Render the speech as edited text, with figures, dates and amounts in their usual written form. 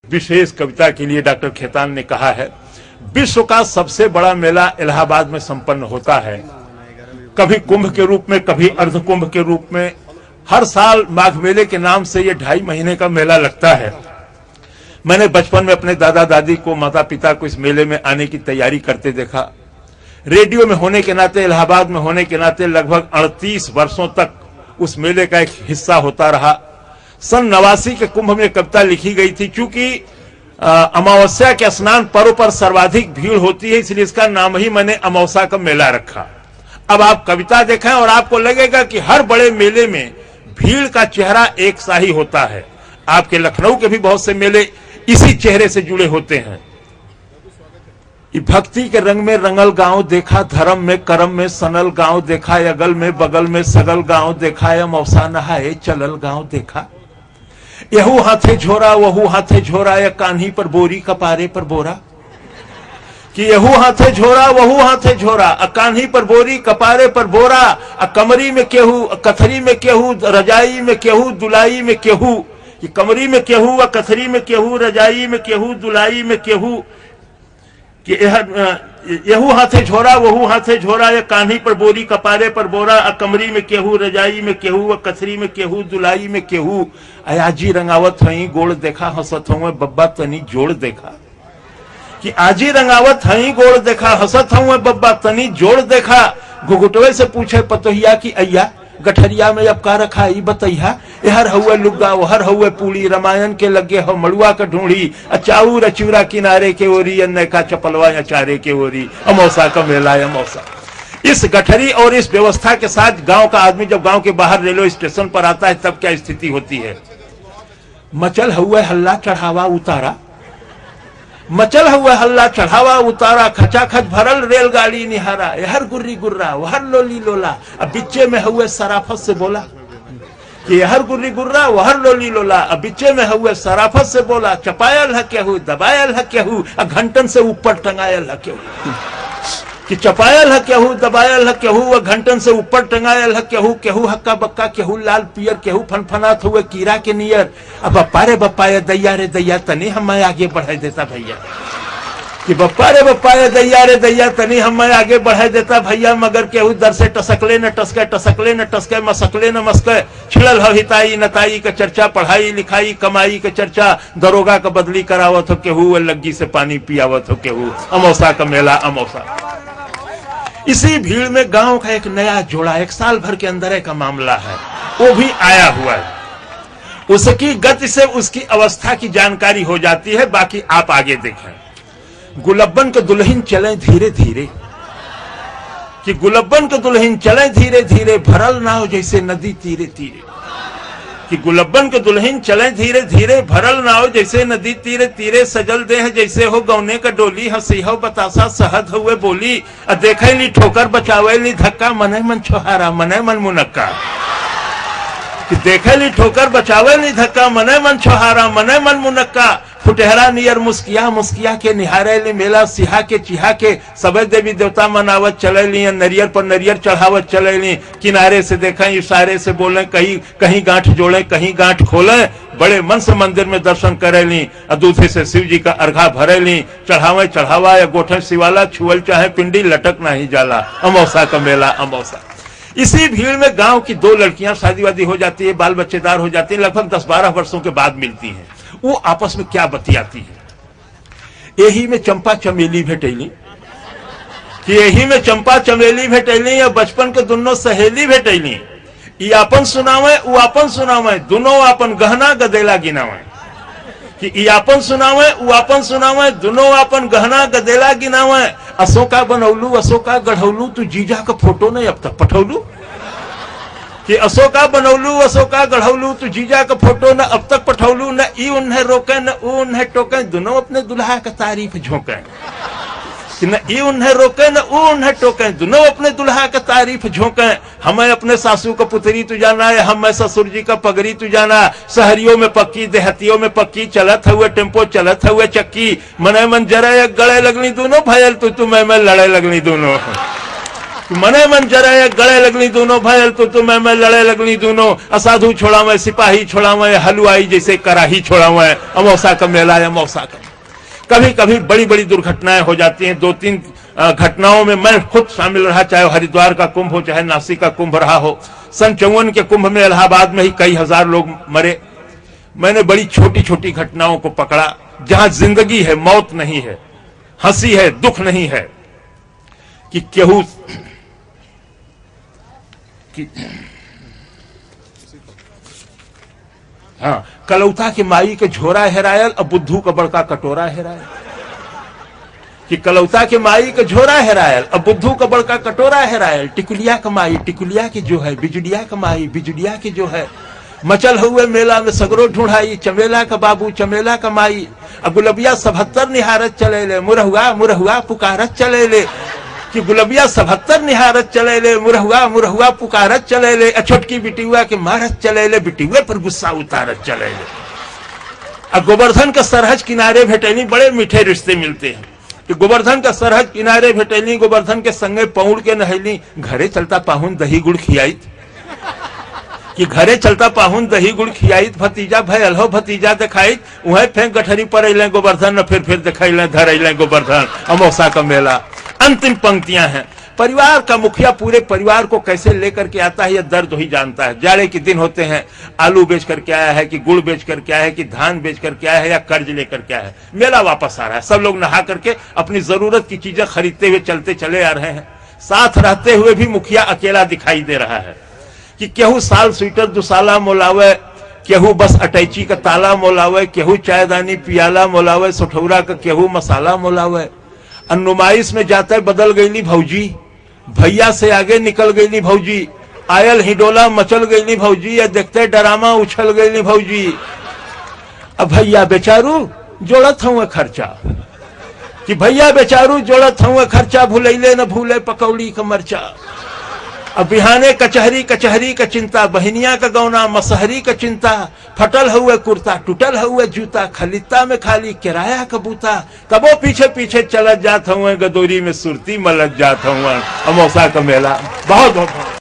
विशेष कविता के लिए डॉक्टर खेतान ने कहा है, विश्व का सबसे बड़ा मेला इलाहाबाद में संपन्न होता है, कभी कुंभ के रूप में, कभी अर्ध कुंभ के रूप में। हर साल माघ मेले के नाम से ये 2.5 महीने का मेला लगता है। मैंने बचपन में अपने दादा दादी को, माता पिता को इस मेले में आने की तैयारी करते देखा। रेडियो में होने के नाते, इलाहाबाद में होने के नाते लगभग 38 वर्षों तक उस मेले का एक हिस्सा होता रहा। सन 89 के कुंभ में कविता लिखी गई थी। क्योंकि अमावस्या के स्नान पर्व पर सर्वाधिक भीड़ होती है, इसलिए इसका नाम ही मैंने अमावस्या का मेला रखा। अब आप कविता देखें और आपको लगेगा कि हर बड़े मेले में भीड़ का चेहरा एक सा ही होता है। आपके लखनऊ के भी बहुत से मेले इसी चेहरे से जुड़े होते हैं। भक्ति के रंग में रंगल गांव देखा, धर्म में करम में सनल गांव देखा, अगल में बगल में सगल गांव देखा, अमावस्या नहाए चलल गांव देखा। यहू हाथे झोरा वहू हाथे झोरा, या कान्ही पर बोरी कपारे पर बोरा। कि यहू हाथे झोरा वहू हाथे झोरा, कान्ही पर बोरी कपारे पर बोरा, कमरी में केहू कथरी में केहू, रजाई में केहू दुलाई में केहू। कि कमरी में केहू, कथरी में केहू, रजाई में केहू, दुलाई में केहू। कि यहू हाथे झोरा वहू हाथे झोरा, या कान्ही पर बोरी कपारे पर बोरा, कमरी में केहू रजाई में केहू, कथरी में केहू दुलाई में केहू। आजी रंगावत हई गोड़ देखा, हंसत हूँ बब्बा तनी जोड़ देखा। कि आजी रंगावत हई गोड़ देखा, हंसत हूँ बब्बा तनी जोड़ देखा। घुघुटवे से पूछे पतोहिया की अय्या, गठरिया में अब का रखा ई बतैया। हर हुए लुग्गा हर हुए पूड़ी, रामायण के लगे हो मड़ुआ का ढूंढी, अचाऊ रचूरा किनारे के ओरी, अन्य का चपलवा अचारे के ओरी। अमौसा का मेला अमौसा। इस गठरी और इस व्यवस्था के साथ गांव का आदमी जब गांव के बाहर रेलवे स्टेशन पर आता है तब क्या स्थिति होती है। मचल हुए हल्ला चढ़ावा उतारा, मचल हुआ हल्ला चढ़ावा उतारा, खचाखच भरल रेलगाड़ी निहारा। हर गुर्री गुर्रा वहर लोली लोला, अब बिच्चे में हुए सराफत से बोला। कि हर गुर्री गुर्रा वहर लोली लोला, अब बिच्चे में हुए सराफत से बोला। चपायल है केहू दबायल है केहू, घंटन से ऊपर टंगायल है केहू। कि चपायल है केहू दबायल है केहू, घंटन से ऊपर टंगायल है केहू। केहू हक्का बक्का केहू लाल पियर, केहू फनफनात हुए कीड़ा के नियर। अब बप्पा रे बप्पा ये दैया रे दैया, तनी हमें आगे बढ़ा देता भैया। कि बप्पा रे बप्पा ये दैया रे दैया, तनी हमें आगे बढ़ा देता भैया। मगर केहू दर से टसकले न टसके, टसकले न टसके, मसकले न मस्के। छिड़ल हो हिताई नताई का चर्चा, पढ़ाई लिखाई कमाई का चर्चा। दरोगा का बदली करावत हो केहू, लग्गी से पानी पियावत हो केहू। अमौसा का मेला अमौसा। इसी भीड़ में गांव का एक नया जोड़ा, 1 साल भर के अंदर का मामला है, वो भी आया हुआ है। उसकी गति से उसकी अवस्था की जानकारी हो जाती है। बाकी आप आगे देखें। गुलब्बन के दुल्हन चले धीरे धीरे। कि गुलब्बन के दुल्हन चले धीरे धीरे, भरल नाव जैसे नदी तीरे तीरे। कि गुलब्बन के दुल्हन चले धीरे धीरे, भरल नाव जैसे नदी तीरे तीरे। सजल देह जैसे हो गौने का डोली, हंसी हो बतासा सहद हुए बोली। देखे ली ठोकर बचावे ली धक्का, मने मन छोहारा मने मन मुनक्का। कि देखे ली ठोकर बचावे ली धक्का, मने मन छोहारा मने मन मुनक्का। फुटहरा नियर मुस्किया मुस्किया के निहारे ली मेला, सिहा के चिहा के सबे देवी देवता मनावत चले ली। नरियर पर नरियर चढ़ावत चले ली। किनारे से देखें इशारे से बोले, कहीं कहीं गांठ जोड़े कहीं गांठ खोले। बड़े मन से मंदिर में दर्शन करे ली। दूधे से शिव जी का अर्घा भरे ली। चढ़ावे चढ़ावा या गोठे शिवाला, छुअल चाहे पिंडी लटक नहीं जाला। अमौसा का मेला अमौसा। इसी भीड़ में गांव की 2 लड़कियां शादी वादी हो जाती है, बाल बच्चेदार हो जाती है। लगभग 10-12 वर्षों के बाद मिलती हैं। वो आपस में क्या बतियाती है। यही में चंपा चमेली भेटैली। कि यही में चंपा चमेली भेटैली, या बचपन के दोनों सहेली भेटैली। ई आपन सुनावे उ आपन सुनावे, दोनों आपन गहना गदेला गिनावे। कि ई आपन सुनावे उ आपन सुनावे, दोनों आपन गहना गदेला गिनावे। अशोका बनौलू अशोका गढ़ौलू, तू जीजा का फोटो नहीं अब तक पठौलू। कि अशोका बनौलू अशोका गढ़ौलू, तू जीजा का फोटो न अब तक पठौलू। न ई उन्हें रोके न ऊ उन्हें टोके, दोनों अपने दुल्हा का तारीफ झोंके। कि न ई उन्हें रोके न ऊ उन्हें टोके, दोनों अपने दुल्हा का तारीफ झोंके। हमें अपने सासू का पुतरी तू जाना है, हमें ससुर जी का पगड़ी तू जाना। शहरियों में पक्की देहतियों में पक्की, चलत हुए टेम्पो चलत हुए चक्की। मने मन जरा गले लगनी दोनों, भयल तू मैं लड़े लगनी दोनों। मने मन जरे गले लगनी दोनों भयल तो मैं लड़े लगनी दोनों असाधु छोड़ा मैं सिपाही छोड़ा मैं हलवाई जैसे कराही छोड़ा मैं अमौसा का मेला या मौसा का। कभी कभी बड़ी बड़ी दुर्घटनाएं हो जाती हैं। 2-3 घटनाओं में मैं खुद शामिल रहा, चाहे हरिद्वार का कुंभ हो चाहे नासिक का कुंभ रहा हो। सन 54 के कुंभ में इलाहाबाद में ही कई हजार लोग मरे। मैंने बड़ी छोटी छोटी घटनाओं को पकड़ा जहां जिंदगी है, मौत नहीं है, हंसी है, दुख नहीं है। कि केहू हाँ, कलौता के माई के झोरा हेरायल और बुद्धू का बड़का कटोरा हेरायल। कि कलौता के माई के झोरा हेरायल और बुद्धू का बड़का कटोरा हेरायल। टिकुलिया का माई टिकुलिया की जो है, बिजुलिया का माई बिजुलिया की जो है। मचल हुए मेला में सगरो ढूंढाई, चमेला का बाबू चमेला का माई। अब गुलबिया 77 निहारत चले ले, मुरहुआ मुरहुआ पुकारत चले ले। कि गुलबिया 77 निहारत चले ले, मुरहुआ मुरहुआ पुकारत चले ले। छोटकी बिटियुआ के मारत चले ले, बिटियुए पर गुस्सा उतारत चले ले। अब गोवर्धन का सरहज किनारे भेटैली, बड़े मीठे रिश्ते मिलते हैं। कि गोवर्धन का सरहज किनारे भेटैली, गोवर्धन के संगे पौड़ के नहैली। घरे चलता पाहुन दही गुड़ खियाई। कि घरे चलता पाहुन दही गुड़ खियाई, भतीजा भयल हो भतीजा दिखाई। वहीं फेंक गठरी पर अले गोवर्धन, फिर दिखाई धर अले गोवर्धन अमौसा का मेला। अंतिम पंक्तियां हैं। परिवार का मुखिया पूरे परिवार को कैसे लेकर के आता है यह दर्द ही जानता है। जाड़े के दिन होते हैं, आलू बेच करके आया है कि गुड़ बेच करके आया है कि धान बेच करके आया है या कर्ज लेकर के आया है। मेला वापस आ रहा है, सब लोग नहा करके अपनी जरूरत की चीजें खरीदते हुए चलते चले आ रहे हैं। साथ रहते हुए भी मुखिया अकेला दिखाई दे रहा है। कि केहू साल स्वेटर दुसाला मोलावे, केहू बस अटैची का ताला मोलावे, केहू चायदानी पियाला मोलावे, सुठौरा का केहू मसाला मोलावे। नुमाइश में जाते बदल गईली भौजी, भैया से आगे निकल गईली भौजी। आयल हिडोला मचल गईली भौजी, या देखते डरामा उछल गईली भौजी। अब भैया बेचारू जोड़त हूँ खर्चा। कि भैया बेचारू जोड़त हूँ खर्चा, भूलैले न भूले पकौड़ी का मरचा। अब बिहाने कचहरी कचहरी का चिंता, बहनिया का गौना मसहरी का चिंता। फटल हुए कुर्ता टूटल हुए जूता, खलिता में खाली किराया का बूता। कबो पीछे पीछे चलत जात हुए, गदोरी में सुरती मलत जात हुए। अमौसा का मेला बहुत बहुत